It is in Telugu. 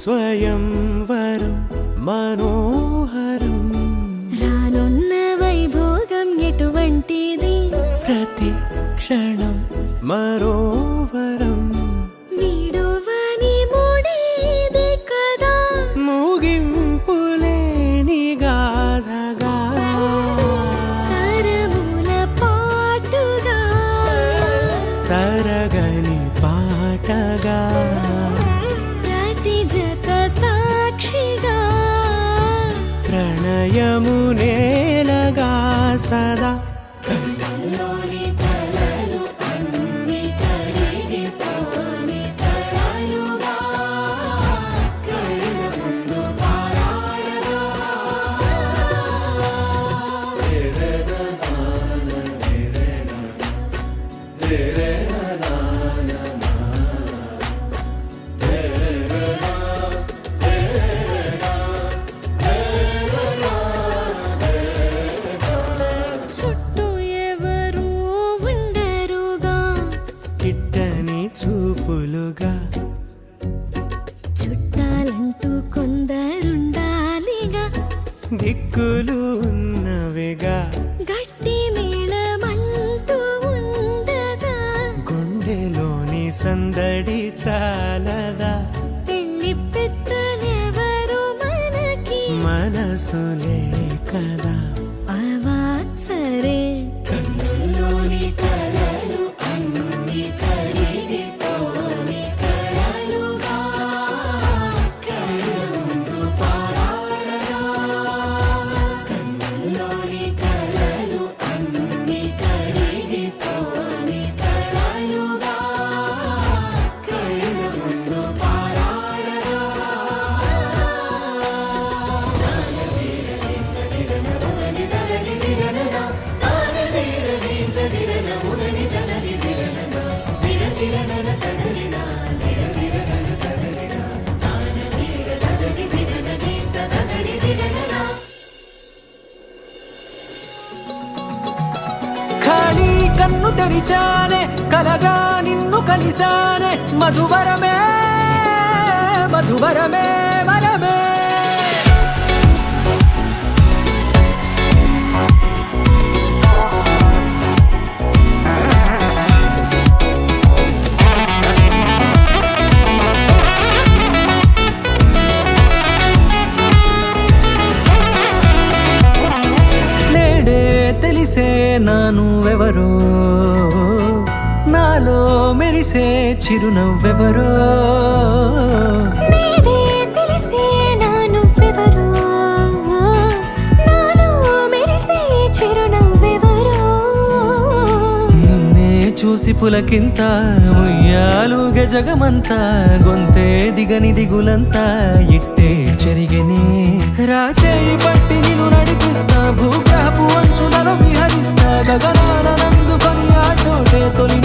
స్వయంవరం మనోహరం రానున్న వైభోగం ఎటువంటిది ప్రతి క్షణం మరోవరం వీడువని మూడేది కదా ముగింపులేని గాథగా తరముల పాటుగా తరగని పాటగా ప్రతి జత సాక్షిగా ప్రణయము నేలగా సదా కళ్ళలోని కలలు అన్ని కరిగిపోని కలలుగా కళ్ళ ముందు పారాడగా చుట్టూ ఎవరు ఉండరుగా కిట్టని చూపులుగా చుట్టాలంటూ కొందరుండాలిగా దిక్కులు ఉన్నవిగా గట్టి మేళమంటూ ఉండగా గుండెలోని సందడి చాలదా పెళ్లి పెద్దలెవరు మనకి మనసులే కదా అవా సరే కళ్ళలోని కలలు అన్ని కరిగిపోని కలలుగా కళ్ళ ముందు పారాడగా కళ్ళలోని కలలు అన్ని కరిగిపోని కలలుగా కళ్ళ ముందు పారాడగా ఖాళీ కన్ను తెరిచానే కలగా నిన్ను కలిసానే మధువరమే మధువరమే వరమే నేడే తెలిసే నానువెవరో నాలో మెరిసే చిరునవ్వెవరో నేడే తెలిసే నానువ్వెవరో నాలో మెరిసే చిరునవ్వెవరో నిన్నే చూసి పులకింత ఉయ్యాలుగ జగమంతా గొంతే దిగని దిగులంతా ఇట్టే చెరిగనే రాచేయి పట్టి నిన్ను నడిపిస్తా భూగ్రహపు అంచులలో విహరిస్తా గగనానందుకొని ఆ చోటే తొలి